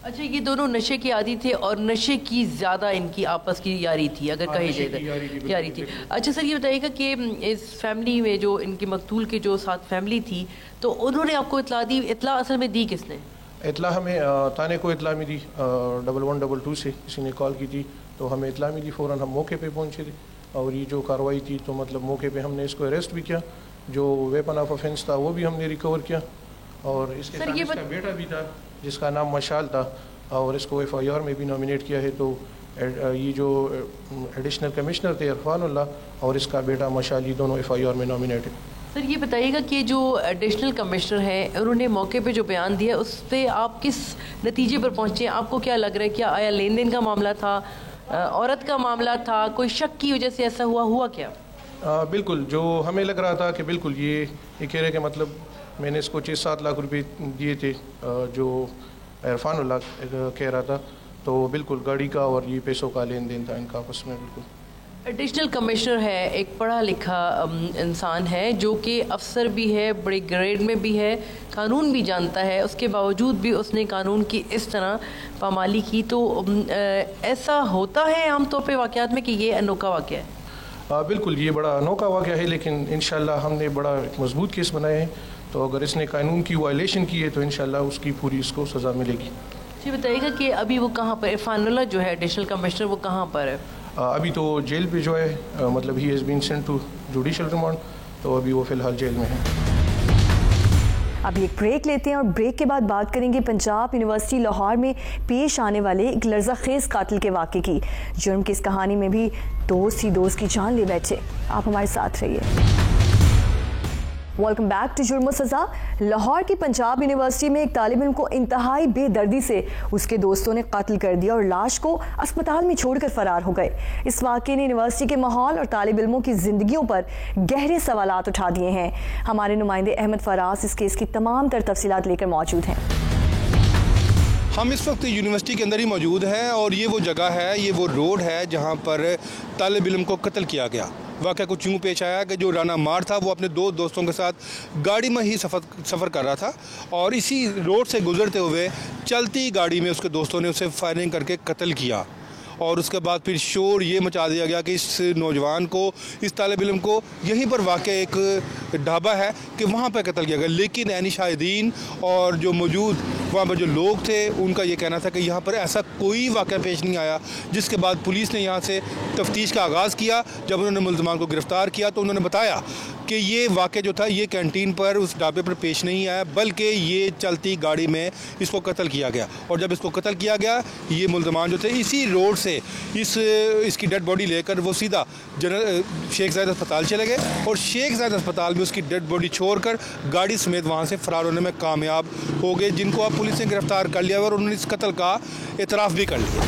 अच्छा, ये दोनों नशे के आदी थे और नशे की ज़्यादा इनकी आपस की यारी थी, अगर कही जाए यारी थी। अच्छा सर, ये बताइएगा कि इस फैमिली में जो इनके मकतूल के जो साथ फैमिली थी, तो उन्होंने आपको इत्तला दी? इत्तला असल में दी किसने? इत्तला हमें थाने को इत्तला मिली 1122 से, किसी ने कॉल की थी, तो हमें इत्तला मिली। फ़ौरन हम मौके पे पहुंचे थे और ये जो कार्रवाई थी, तो मतलब मौके पे हमने इसको अरेस्ट भी किया। जो वेपन ऑफ ऑफेंस था वो भी हमने रिकवर किया और इसके साथ इसका बेटा भी था जिसका नाम मशाल था और इसको FIR में भी नॉमिनेट किया है। तो ये जो एडिशनल कमिश्नर थे इरफानुल्लाह और इसका बेटा मशाल, ये दोनों FIR में नॉमिनेट है। सर, ये बताइएगा कि जो एडिशनल कमिश्नर है, उन्होंने मौके पे जो बयान दिया उस पर आप किस नतीजे पर पहुँचे? आपको क्या लग रहा है, क्या आया लेन देन का मामला था, औरत का मामला था, कोई शक की वजह से ऐसा हुआ क्या? बिल्कुल, जो हमें लग रहा था कि बिल्कुल ये कह रहे कि मतलब मैंने इसको 6-7 लाख रुपए दिए थे, जो इरफानुल्लाह कह रहा था, तो बिल्कुल गाड़ी का और ये पैसों का लेन देन था इनका आपस में। बिल्कुल एडिशनल कमिश्नर है, एक पढ़ा लिखा इंसान है, जो कि अफसर भी है, बड़े ग्रेड में भी है, कानून भी जानता है, उसके बावजूद भी उसने कानून की इस तरह पामाली की। तो ऐसा होता है आमतौर पे वाक़यात में कि ये अनोखा वाक़या है? बिल्कुल, ये बड़ा अनोखा वाक़या है, लेकिन इंशाल्लाह हमने बड़ा मजबूत केस बनाए हैं। तो अगर इसने कानून की वायलेशन की है तो इंशाल्लाह उसकी पूरी इसको सज़ा मिलेगी। जी बताइएगा कि अभी वो कहाँ पर, इरफानुल्लाह जो है एडिशनल कमिश्नर, वो कहाँ पर है? अभी तो जेल पे जो है, मतलब he has been sent to judicial remand, तो अभी वो फ़िलहाल जेल में है। अभी एक ब्रेक लेते हैं और ब्रेक के बाद बात करेंगे पंजाब यूनिवर्सिटी लाहौर में पेश आने वाले एक लर्ज़ाखेज़ कातिल के वाक़े की। जुर्म की इस कहानी में भी दोस्त ही दोस्त की जान ले बैठे। आप हमारे साथ रहिए। वेलकम बैक टू जुर्म सज़ा। लाहौर की पंजाब यूनिवर्सिटी में एक तालिब इल्म को इंतहाई बेदर्दी से उसके दोस्तों ने कत्ल कर दिया और लाश को अस्पताल में छोड़कर फरार हो गए। इस वाक़े ने यूनिवर्सिटी के माहौल और तालिब इल्मों की ज़िंदगियों पर गहरे सवालात उठा दिए हैं। हमारे नुमाइंदे अहमद फराज इस केस की तमाम तर तफसीलात लेकर मौजूद हैं। हम इस वक्त यूनिवर्सिटी के अंदर ही मौजूद हैं और ये वो जगह है, ये वो रोड है जहाँ पर तालिब इल्म को कत्ल किया गया। वाक़या कुछ यूँ पेश आया कि जो राना मार था वो अपने दो दोस्तों के साथ गाड़ी में ही सफ़र कर रहा था और इसी रोड से गुजरते हुए चलती गाड़ी में उसके दोस्तों ने उसे फायरिंग करके कत्ल किया। और उसके बाद फिर शोर ये मचा दिया गया कि इस नौजवान को, इस तालिब इल्म को यहीं पर वाक़ एक ढाबा है कि वहाँ पर कत्ल किया गया। लेकिन ऐनी शाहिदीन और जो मौजूद वहाँ पर जो लोग थे उनका ये कहना था कि यहाँ पर ऐसा कोई वाक़या पेश नहीं आया। जिसके बाद पुलिस ने यहाँ से तफ्तीश का आगाज़ किया। जब उन्होंने मुल्ज़मान को गिरफ़्तार किया तो उन्होंने बताया कि ये वाक़या जो था ये कैंटीन पर, उस ढाबे पर पेश नहीं आया, बल्कि ये चलती गाड़ी में इसको कत्ल किया गया। और जब इसको कत्ल किया गया, ये मुल्ज़मान जो थे इसी रोड से इसकी डेड बॉडी लेकर वो सीधा शेख ज़ायद अस्पताल चले गए और शेख ज़ायद अस्पताल में उसकी डेड बॉडी छोड़कर गाड़ी समेत वहाँ से फ़रार होने में कामयाब हो गए, जिनको अब पुलिस ने गिरफ़्तार कर लिया और उन्होंने इस कत्ल का एतराफ़ भी कर लिया।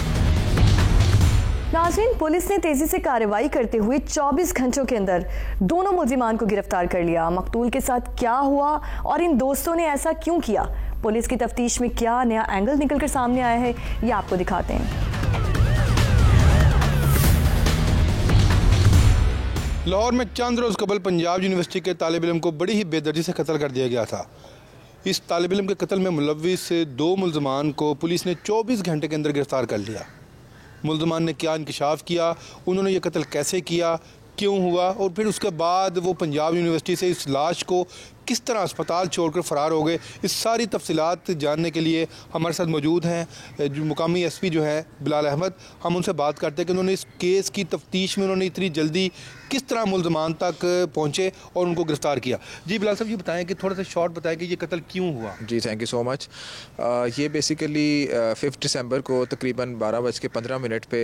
नाज़रीन, पुलिस ने तेजी से कार्रवाई करते हुए 24 घंटों के अंदर दोनों मुल्ज़िमान को गिरफ्तार कर लिया। मकतूल के साथ क्या हुआ और इन दोस्तों ने ऐसा क्यों किया, पुलिस की तफ्तीश में क्या नया एंगल निकलकर सामने आया है, ये आपको दिखाते हैं। लाहौर में चंद रोज़ कबल पंजाब यूनिवर्सिटी के तालिब इल्म को बड़ी ही बेदर्दी से कत्ल कर दिया गया था। इस तालिब इल्म के कत्ल में मुलव्विस दो मुल्ज़मान को पुलिस ने 24 घंटे के अंदर गिरफ़्तार कर लिया। मुल्ज़मान ने क्या इंकशाफ किया, उन्होंने ये कत्ल कैसे किया, क्यों हुआ और फिर उसके बाद वो पंजाब यूनिवर्सिटी से इस लाश को किस तरह अस्पताल छोड़कर फ़रार हो गए, इस सारी तफसीलात जानने के लिए हमारे साथ मौजूद हैं जो मुकामी एसपी जो है बिलाल अहमद। हम उनसे बात करते हैं कि उन्होंने इस केस की तफ्तीश में उन्होंने इतनी जल्दी किस तरह मुल्ज़मान तक पहुँचे और उनको गिरफ़्तार किया। जी बिलाल साहब, ये बताएं कि थोड़ा सा शॉर्ट बताएं कि ये कत्ल क्यों हुआ। जी थैंक यू सो मच। ये बेसिकली 5 दिसंबर को तकरीबन 12:15 पे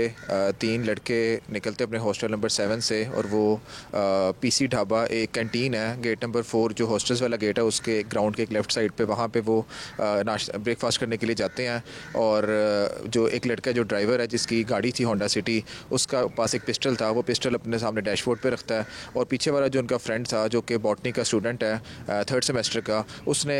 3 लड़के निकलते अपने हॉस्टल नंबर 7 से और वो पीसी ढाबा, एक कैंटीन है गेट नंबर 4 जो हॉस्टल्स वाला गेट है उसके ग्राउंड के एक लेफ़्ट साइड पे, वहाँ पे वो नाश्ता ब्रेकफास्ट करने के लिए जाते हैं। और जो एक लड़का जो ड्राइवर है जिसकी गाड़ी थी होंडा सिटी, उसका पास एक पिस्टल था, वो पिस्टल अपने सामने डैशबोर्ड पे रखता है। और पीछे वाला जो उनका फ्रेंड था जो कि बॉटनी का स्टूडेंट है 3rd सेमेस्टर का, उसने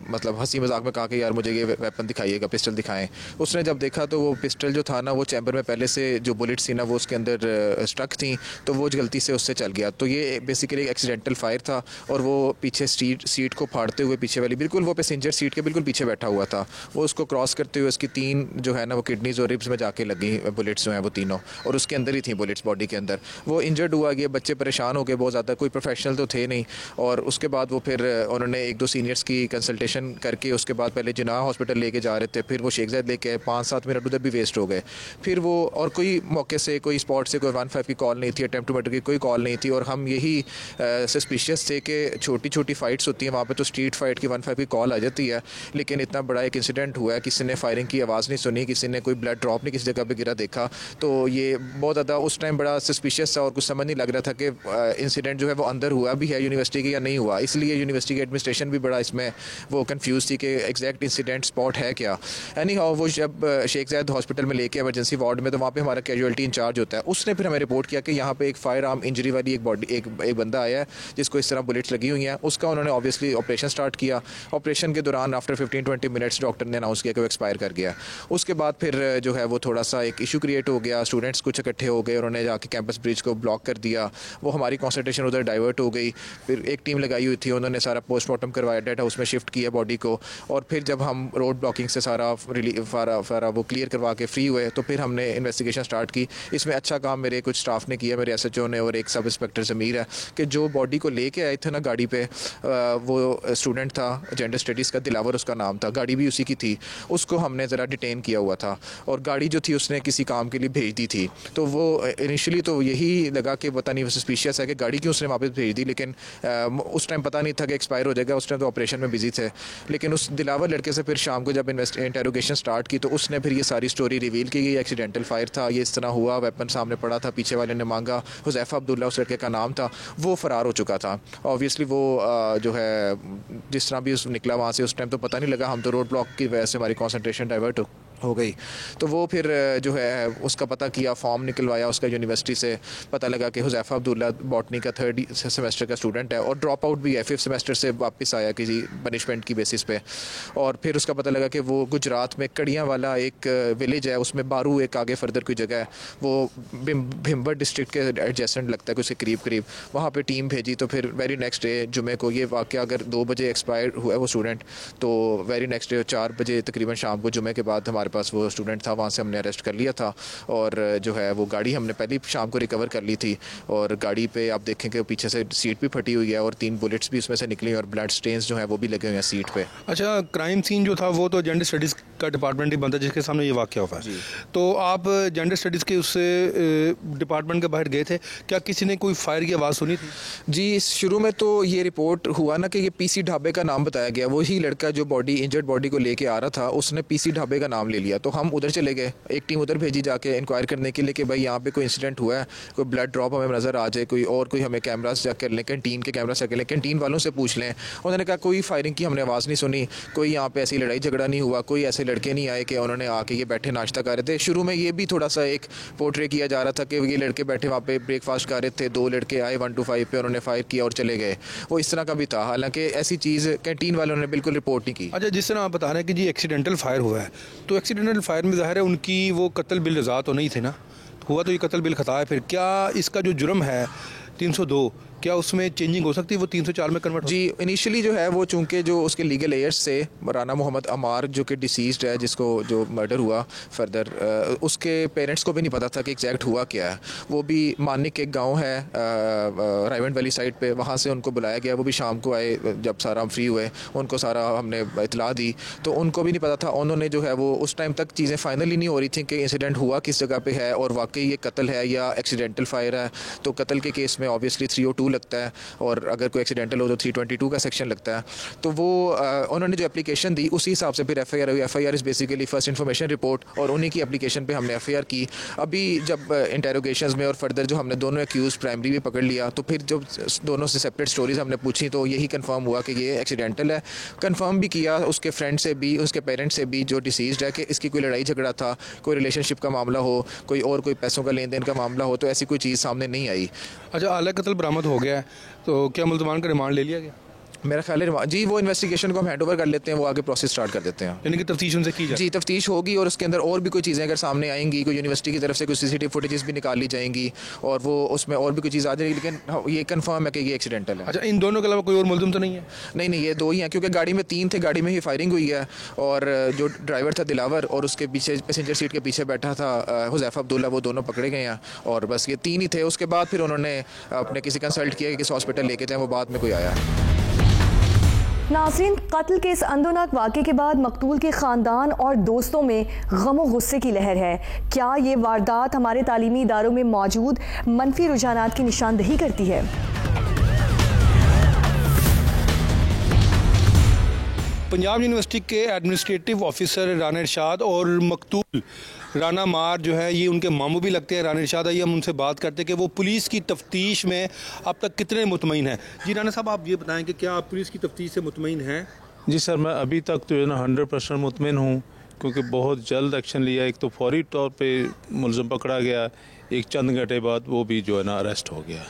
मतलब हंसी मजाक में कहा कि यार मुझे ये वेपन दिखाइएगा, पिस्टल दिखाएं। उसने जब देखा तो वो पिस्टल जो था ना वो चैम्बर में पहले से जो बुलेट्स थी ना वो उसके अंदर स्टक थी, तो वो गलती से उससे चल गया। तो ये बेसिकली एक एक्सीडेंटल फायर था और वो पीछे सीट को फाड़ते हुए पीछे वाली बिल्कुल वो पैसेंजर सीट के बिल्कुल पीछे बैठा हुआ था, वो उसको क्रॉस करते हुए उसकी 3 जो है ना वो किडनीज और रिब्स में जाके लगी बुलेट्स जो हैं वो तीनों, और उसके अंदर ही थी बुलेट्स बॉडी के अंदर। वो इंजर्ड हुआ, ये बच्चे परेशान हो गए बहुत ज़्यादा, कोई प्रोफेशनल तो थे नहीं। और उसके बाद वो फिर उन्होंने 1-2 सीनियर्स की कंसल्टेशन करके उसके बाद पहले जिनाह हॉस्पिटल लेके जा रहे थे, फिर वो शेख ज़ायद लेके 5-7 मिनट उधर भी वेस्ट हो गए। फिर वो और कोई मौके से कोई स्पॉट से कोई 115 की कॉल नहीं थी, अटेम्प्ट टू मर्डर की कोई कॉल नहीं थी। और हम यही सस्पिशियस थे कि छोटी छोटी फाइट्स होती हैं वहाँ पे, तो स्ट्रीट फाइट की 115 की कॉल आ जाती है, लेकिन इतना बड़ा एक इंसिडेंट हुआ है, किसी ने फायरिंग की आवाज़ नहीं सुनी, किसी ने कोई ब्लड ड्रॉप नहीं किसी जगह पे गिरा देखा, तो ये बहुत ज़्यादा उस टाइम बड़ा सस्पिशियस था और कुछ समझ नहीं लग रहा था कि इंसिडेंट जो है वो अंदर हुआ भी है यूनिवर्सिटी की या नहीं हुआ। इसलिए यूनिवर्सिटी की एडमिनिस्ट्रेशन भी बड़ा इसमें वो कंफ्यूज थी कि एग्जैक्ट इंसिडेंट स्पॉट है क्या। एनी हाउ वो जब शेख ज़ायद हॉस्पिटल में लेके इमरजेंसी वार्ड में, तो वहाँ पे हमारा कैजुअलिटी इंचार्ज होता है, उसने फिर हमें रिपोर्ट किया कि यहाँ पे एक फायर आर्म इंजरी वाली एक बंदा आया है जिसको इस तरह बुलेट्स लगी हुई हैं। उसका उन्होंने ऑब्वियसली ऑपरेशन स्टार्ट किया। ऑपरेशन के दौरान आफ्टर 15-20 मिनट्स डॉक्टर ने अनाउंस किया कि वो एक्सपायर कर गया। उसके बाद फिर जो है वो थोड़ा सा एक इशू क्रिएट हो गया, स्टूडेंट्स कुछ इकट्ठे हो गए, उन्होंने जाके कैंपस ब्रिज को ब्लॉक कर दिया, वो हमारी कॉन्सनट्रेशन उधर डाइवर्ट हो गई। फिर एक टीम लगाई हुई थी, उन्होंने सारा पोस्टमार्टम करवाया, डेड हाउस में शिफ्ट किया बॉडी को। और फिर जब हम रोड ब्लॉकिंग से सारा वो क्लियर करवा के फ्री हुए तो फिर हमने इन्वेस्टिगेशन स्टार्ट की। इसमें अच्छा काम मेरे कुछ स्टाफ ने किया, मेरे SHO ने और एक सब इंस्पेक्टर ज़मीर है, कि जो बॉडी को लेके आए थे ना गाड़ी पे, वो स्टूडेंट था, जेंडर स्टडीज़ का, दिलावर उसका नाम था, गाड़ी भी उसी की थी, उसको हमने ज़रा डिटेन किया हुआ था और गाड़ी जो थी उसने किसी काम के लिए भेज दी थी। तो वो इनिशियली तो यही लगा कि पता नहीं, वो सस्पिशियस है कि गाड़ी क्यों उसने वापस भेज दी, लेकिन उस टाइम पता नहीं था कि एक्सपायर हो जाएगा, उस टाइम तो ऑपरेशन में बिजी थे। लेकिन उस दिलावर लड़के से फिर शाम को जब इंटेरोगेशन स्टार्ट की तो उसने फिर ये सारी स्टोरी रिवील की, ये एक्सीडेंटल फायर था, ये इस तरह हुआ, वेपन सामने पड़ा था, पीछे वाले ने मांगा, हुज़ैफा अब्दुल्ला उस लड़के का नाम था, वो फ़रार हो चुका था। ऑब्वियसली वो जो है जिस तरह भी उस निकला वहाँ से, उस टाइम तो पता नहीं लगा, हम तो रोड ब्लॉक की वजह से हमारी कॉन्सनट्रेशन डाइवर्ट हो गई। तो वो फिर जो है उसका पता किया, फॉर्म निकलवाया उसका यूनिवर्सिटी से, पता लगा कि हुज़ैफ़ा अब्दुल्ला बॉटनी का 3rd सेमेस्टर का स्टूडेंट है और ड्रॉप आउट भी है, 5th सेमेस्टर से वापस आया किसी पनिशमेंट की बेसिस पे। और फिर उसका पता लगा कि वो गुजरात में कड़ियाँ वाला एक विलेज है, उसमें बारू एक आगे फर्दर कोई जगह है, वो भिम्बर डिस्ट्रिक्ट के एडजेसेंट लगता है, उसके करीब करीब। वहाँ पर टीम भेजी तो फिर वेरी नेक्स्ट डे जुमे को, ये वाक़या अगर 2 बजे एक्सपायर हुआ वो स्टूडेंट, तो वेरी नेक्स्ट डे 4 बजे तकरीबन शाम को जुमे के बाद हमारे पास वो स्टूडेंट था, वहाँ से हमने अरेस्ट कर लिया था। और जो है वो गाड़ी हमने पहले शाम को रिकवर कर ली थी और गाड़ी पे आप देखें कि पीछे से सीट भी फटी हुई है और 3 बुलेट्स भी उसमें से निकली और ब्लड स्टेन्स जो है वो भी लगे हुए हैं सीट पे। अच्छा, क्राइम सीन जो था वो तो जेंडर स्टडीज़ का डिपार्टमेंट ही बनता है जिसके सामने ये वाक़या हुआ है, तो आप जेंडर स्टडीज़ के उससे डिपार्टमेंट के बाहर गए थे, क्या किसी ने कोई फायर की आवाज़ सुनी थी? जी, शुरू में तो ये रिपोर्ट हुआ ना कि ये पीसी ढाबे का नाम बताया गया, वही लड़का जो इंजर्ड बॉडी को लेके आ रहा था उसने पीसी ढाबे का नाम ले लिया। तो हम उधर चले गए, एक टीम उधर भेजी जाके इंक्वायर करने के लिए कि भाई यहाँ पे कोई इंसिडेंट हुआ है, कोई ब्लड ड्रॉप हमें नज़र आ जाए, कोई हमें कैमरास चेक कर लें, कैंटीन के कैमरा चेक कर लें, कैंटीन वालों से पूछ लें। उन्होंने कहा कोई फायरिंग की हमने आवाज़ नहीं सुनी, कोई यहाँ पे ऐसी लड़ाई झगड़ा नहीं हुआ, कोई ऐसे लड़के नहीं आए कि उन्होंने आके ये बैठे नाश्ता कर रहे थे। शुरू में ये भी थोड़ा सा एक पोर्ट्रे किया जा रहा था कि ये लड़के बैठे वहाँ पे ब्रेकफास्ट कर रहे थे, 2 लड़के आए 1 to 5 पे, उन्होंने फायर किया और चले गए, वो इस तरह का भी था। हालांकि ऐसी चीज़ कैंटीन वालों ने बिल्कुल रिपोर्ट नहीं की। अच्छा, जिस तरह आप बता रहे हैं कि जी एक्सीडेंटल फायर हुआ है, तो एक्सीडेंटल फायर में ज़ाहिर है उनकी वो कत्ल बिल रज़ा तो नहीं थे ना, हुआ तो ये कत्ल बिल खता है, फिर क्या इसका जो जुर्म है 302 क्या उसमें चेंजिंग हो सकती है, वो 304 में कन्वर्ट? जी, इनिशियली जो है वो चूंकि जो उसके लीगल एयर्स से राना मोहम्मद अमार जो कि डिसीज्ड है, जिसको जो मर्डर हुआ फर्दर, उसके पेरेंट्स को भी नहीं पता था कि एग्जैक्ट हुआ क्या है। वो भी मानिक एक गांव है रायवंड वैली साइड पे, वहाँ से उनको बुलाया गया, वो भी शाम को आए, जब सारा हम फ्री हुए उनको सारा हमने इतला दी, तो उनको भी नहीं पता था। उन्होंने जो है वो उस टाइम तक चीज़ें फाइनली नहीं हो रही थी कि इंसिडेंट हुआ किस जगह पे है और वाकई ये कत्ल है या एक्सीडेंटल फायर है। तो कत्ल के केस में ऑब्वियसली 302 लगता है और अगर कोई एक्सीडेंटल हो तो 322 का सेक्शन लगता है। तो वो उन्होंने जो एप्लीकेशन दी उसी हिसाब से फिर एफआईआर हुई। FIR is basically first information report और उन्हीं की एप्लीकेशन पे हमने एफआईआर की। अभी जब इंटेरोगेशंस में और फर्दर जो हमने दोनों एक्यूज प्राइमरी भी पकड़ लिया, तो फिर जब दोनों से सेपरेट स्टोरीज हमने पूछी तो यही कंफर्म हुआ कि ये एक्सीडेंटल है। कंफर्म भी किया उसके फ्रेंड से भी, उसके पेरेंट्स से भी जो डिसीज्ड है, कि इसकी कोई लड़ाई झगड़ा था, कोई रिलेशनशिप का मामला हो, कोई पैसों का लेन देन का मामला हो, तो ऐसी कोई चीज़ सामने नहीं आई। अच्छा, आला कत्ल बरामद हो गया है, तो क्या मुल्ज़मान का रिमांड ले लिया गया? मेरा ख्याल है जी, वो इन्वेस्टिगेशन को हम हैंड ओवर कर लेते हैं, वो आगे प्रोसेस स्टार्ट कर देते हैं। यानी कि तफ्तीश उनसे की जाए? जी, तफ्तीश होगी और उसके अंदर और भी कोई चीज़ें अगर सामने आएंगी, कोई यूनिवर्सिटी की तरफ से कोई सीसीटीवी फुटेजेस भी निकाली जाएंगी और वो उसमें और भी कोई चीज़ आ जाएगी, लेकिन ये कंफर्म है कि ये एक्सीडेंटल है। अच्छा, इन दोनों के अलावा कोई और मुलज़िम तो नहीं है? नहीं, ये 2 ही हैं, क्योंकि गाड़ी में 3 थे, गाड़ी में ही फायरिंग हुई है और जो ड्राइवर था दिलावर और उसके पीछे पैसेंजर सीट के पीछे बैठा था हुज़ैफ़ा अब्दुल्ला, वो दोनों पकड़े गए हैं और बस ये 3 ही थे। उसके बाद फिर उन्होंने अपने किसी कंसल्ट किया कि किस हॉस्पिटल लेके जाएँ, वो बाद में कोई आया। नाज़रीन, कत्ल के इस अंदोनाक वाक़े के बाद मकतूल के ख़ानदान और दोस्तों में गम गुस्से की लहर है। क्या ये वारदात हमारे तालीमी इदारों में मौजूद मनफी रुझानात की निशानदही करती है? पंजाब यूनिवर्सिटी के एडमिनिस्ट्रेटिव ऑफिसर राना इरशाद और मकतूल राना मार जो है ये उनके मामू भी लगते हैं। राना इरशाद, आइए हम उनसे बात करते हैं कि वो पुलिस की तफ्तीश में अब तक कितने मुतमईन हैं। जी राना साहब, आप ये बताएं कि क्या आप पुलिस की तफ्तीश से मुतमईन हैं? जी सर, मैं अभी तक तो जो ना 100% मुतमईन हूँ, क्योंकि बहुत जल्द एक्शन लिया। एक तो फौरी तौर पे मुलज़िम पकड़ा गया, एक चंद घंटे बाद वो भी जो है ना अरेस्ट हो गया।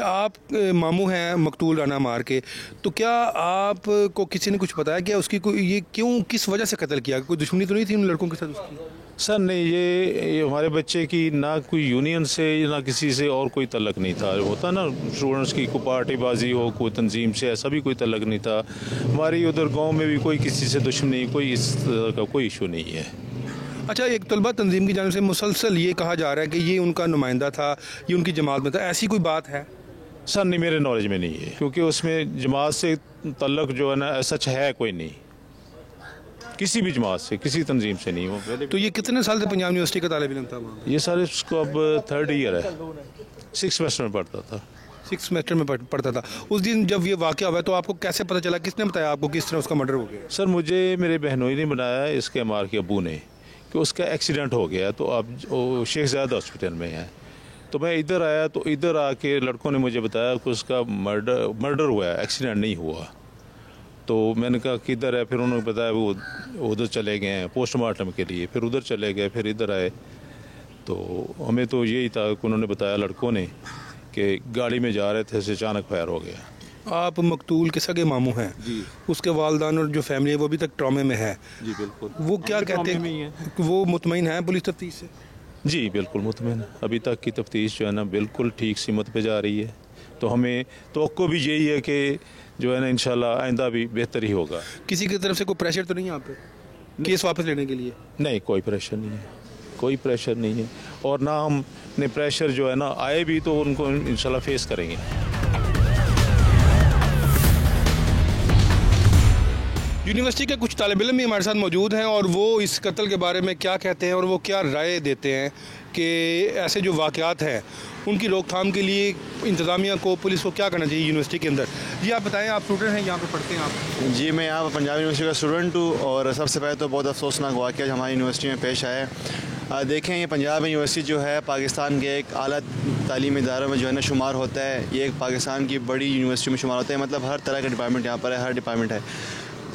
आप मामू हैं मकतूल राना मार के, तो क्या आपको किसी ने कुछ बताया क्या उसकी कोई ये क्यों किस वजह से कत्ल किया? कोई दुश्मनी तो नहीं थी उन लड़कों के साथ उसकी? सर नहीं, ये हमारे बच्चे की ना कोई यूनियन से ना किसी से और कोई तल्लक नहीं था। होता ना स्टूडेंट्स की कोई पार्टीबाजी हो, कोई तंजीम से, ऐसा भी कोई तल्लक नहीं था। हमारी उधर गांव में भी कोई किसी से दुश्मनी, कोई इस तरह का कोई इशू नहीं है। अच्छा, एक तलबा तंजीम की जानिब से मुसलसल ये कहा जा रहा है कि ये उनका नुमाइंदा था, ये उनकी जमात में था, ऐसी कोई बात है? सर नहीं, मेरे नॉलेज में नहीं है, क्योंकि उसमें जमात से तल्लक जो है ना सच है कोई नहीं, किसी भी जमात से, किसी तंजीम से नहीं। वो तो ये कितने साल से पंजाब यूनिवर्सिटी का तालिब इल्म था वहाँ? ये सर इसको अब 3rd ईयर है, 6th सेमेस्टर में पढ़ता था। 6th सेमेस्टर में पढ़ता था। उस दिन जब ये वाक़या हुआ तो आपको कैसे पता चला, किसने बताया आपको किस तरह उसका मर्डर हो गया? सर मुझे मेरे बहनोई ने बनाया, इसके अमार के अबू ने, कि उसका एक्सीडेंट हो गया, तो अब वो शेख ज़ायद हॉस्पिटल में है। तो मैं इधर आया, तो इधर आके लड़कों ने मुझे बताया कि उसका मर्डर हुआ है, एक्सीडेंट नहीं हुआ। तो मैंने कहा किधर है, फिर उन्होंने बताया वो उधर चले गए हैं पोस्टमार्टम के लिए, फिर उधर चले गए, फिर इधर आए। तो हमें तो यही था कि उन्होंने बताया लड़कों ने कि गाड़ी में जा रहे थे, अचानक फायर हो गया। आप मकतूल के सगे मामू हैं जी, उसके वालदान और जो फैमिली है वो अभी तक ट्रॉमे में है जी। बिल्कुल। वो क्या कहते हैं, वो मुतमईन है पुलिस तफ्तीश से? जी बिल्कुल मुतमईन। अभी तक की तफ्तीश जो है ना बिल्कुल ठीक सीमत पे जा रही है। तो हमें तो भी यही है कि जो है ना इंशाल्लाह आइंदा भी बेहतर ही होगा। किसी की तरफ से कोई प्रेशर तो नहीं है आप पे केस वापस लेने के लिए? नहीं, कोई प्रेशर नहीं है, कोई प्रेशर नहीं है। और ना हमने प्रेशर जो है ना आए भी तो उनको इंशाल्लाह फेस करेंगे। यूनिवर्सिटी के कुछ तालिब इल्म भी हमारे साथ मौजूद हैं और वो इस कत्ल के बारे में क्या कहते हैं और वो क्या राय देते हैं कि ऐसे जो वाक़यात हैं उनकी रोकथाम के लिए इंतज़ामिया को, पुलिस को क्या करना चाहिए यूनिवर्सिटी के अंदर। जी आप बताएं, आप स्टूडेंट हैं, यहाँ पे पढ़ते हैं आप? जी मैं यहाँ पर पंजाब यूनिवर्सिटी का स्टूडेंट हूँ और सबसे पहले तो बहुत अफसोसनाक वाक़या हमारी यूनिवर्सिटी में पेश आया है। देखें, ये पंजाब यूनिवर्सिटी जो है पाकिस्तान के एक आला तालीमी इदारों में जो है ना शुमार होता है। ये एक पाकिस्तान की बड़ी यूनिवर्सिटी में शुमार होता है, मतलब हर तरह का डिपार्टमेंट यहाँ पर है, हर डिपार्टमेंट है।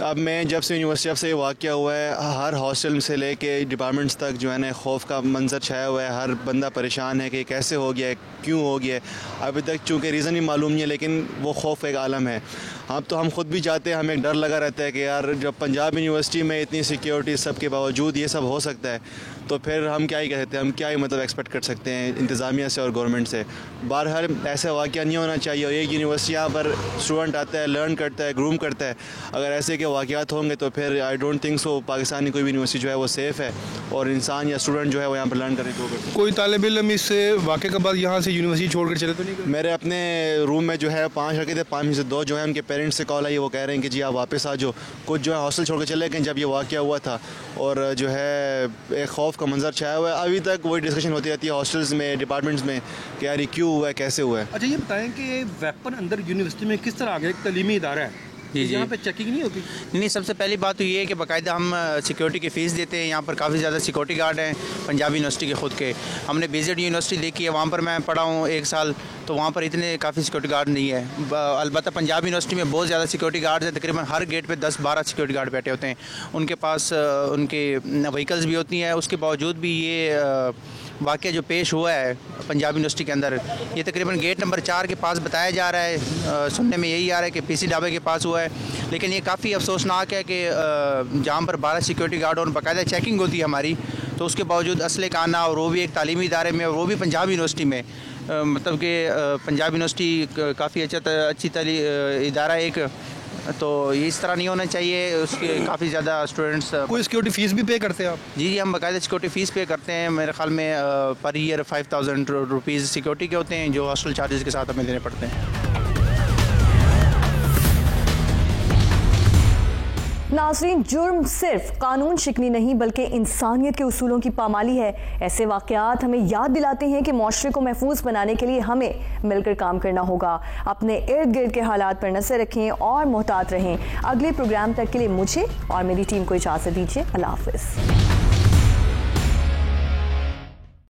अब मैं जब से यूनिवर्सिटी से ये वाक़या हुआ है, हर हॉस्टल से लेके डिपार्टमेंट्स तक जो है ना खौफ का मंजर छाया हुआ है। हर बंदा परेशान है कि कैसे हो गया है, क्यों हो गया है। अभी तक चूँकि रीज़न ही मालूम नहीं है, लेकिन वो खौफ एक आलम है। अब तो हम खुद भी जाते हैं, हमें एक डर लगा रहता है कि यार जब पंजाब यूनिवर्सिटी में इतनी सिक्योरिटी सब के बावजूद ये सब हो सकता है, तो फिर हम क्या ही कह सकते हैं, हम क्या ही मतलब एक्सपेक्ट कर सकते हैं इंतज़ामिया से और गवर्नमेंट से। बाहर ऐसा वाक़या नहीं होना चाहिए। और एक यूनिवर्सिटी यहाँ पर स्टूडेंट आता है, लर्न करता है, ग्रूम करता है। अगर ऐसे के वाक़यात होंगे तो फिर I don't think so Pakistan की कोई भी यूनिवर्सिटी जो है वो सेफ़ है और इंसान या स्टूडेंट जो है वो यहाँ पर लर्न करने को। कोई तालिब इल्म इस वाक़े के बाद यहाँ से यूनिवर्सिटी छोड़ कर चले तो नहीं? मेरे अपने रूम में जो है 5 लड़के थे, 5 में से 2 जो है उनके पेरेंट्स से कॉल आई, वो कह रहे हैं कि जी आप वापस आ जाओ। कुछ जो है हॉस्टल छोड़ कर चले गए जब ये वाक़या हुआ था और जो है एक खौफ का मंजर छाया हुआ है। अभी तक वही डिस्कशन होती रहती है हॉस्टल्स में, डिपार्टमेंट्स में कि यार ये क्यों हुआ है, कैसे हुआ है। अच्छा ये बताएं कि वेपन अंदर यूनिवर्सिटी में किस तरह आ गया? एक तालीमी इदारा है जी जी, यहाँ पे चेकिंग नहीं होती? नहीं, सबसे पहली बात तो ये है कि बाकायदा हम सिक्योरिटी की फ़ीस देते हैं। यहाँ पर काफ़ी ज़्यादा सिक्योरिटी गार्ड हैं पंजाब यूनिवर्सिटी के ख़ुद के। हमने BZ यूनिवर्सिटी देखी है, वहाँ पर मैं पढ़ा हूँ 1 साल, तो वहाँ पर इतने काफ़ी सिक्योरिटी गार्ड नहीं है। अलबत्ता पंजाब यूनिवर्सिटी में बहुत ज़्यादा सिक्योरिटी गार्ड्स हैं, तकरीबन हर गेट पे 10-12 सिक्योरिटी गार्ड बैठे होते हैं। उनके पास उनके व्हीकल्स भी होती हैं। उसके बावजूद भी ये वाक़या जो पेश हुआ है पंजाब यूनिवर्सिटी के अंदर, ये तकरीबन गेट नंबर 4 के पास बताया जा रहा है, सुनने में यही आ रहा है कि PC ढाबे के पास हुआ है। लेकिन ये काफ़ी अफसोसनाक है कि जहाँ पर 12 सिक्योरिटी गार्ड और बाकायदा चेकिंग होती है हमारी, तो उसके बावजूद असले का आना, और वो भी एक तालीमी इदारे में, और वो भी पंजाब यूनिवर्सिटी में, मतलब कि पंजाब यूनिवर्सिटी काफ़ी अच्छी इदारा एक, तो ये इस तरह नहीं होना चाहिए। उसके काफ़ी ज़्यादा स्टूडेंट्स। कोई सिक्योरिटी फ़ीस भी पे करते हैं आप? जी हम बाकायदा सिक्योरिटी फ़ीस पे करते हैं। मेरे ख्याल में पर ईयर 5000 रुपीज़ सिक्योरिटी के होते हैं, जो हॉस्टल चार्जेस के साथ हमें देने पड़ते हैं। नाज़रीन, जुर्म सिर्फ कानून शिकनी नहीं बल्कि इंसानियत के उसूलों की पामाली है। ऐसे वाक़यात हमें याद दिलाते हैं कि माशरे को महफूज बनाने के लिए हमें मिलकर काम करना होगा। अपने इर्द गिर्द के हालात पर नज़र रखें और मोहतात रहें। अगले प्रोग्राम तक के लिए मुझे और मेरी टीम को इजाज़त दीजिए। अल्लाह हाफ़िज़।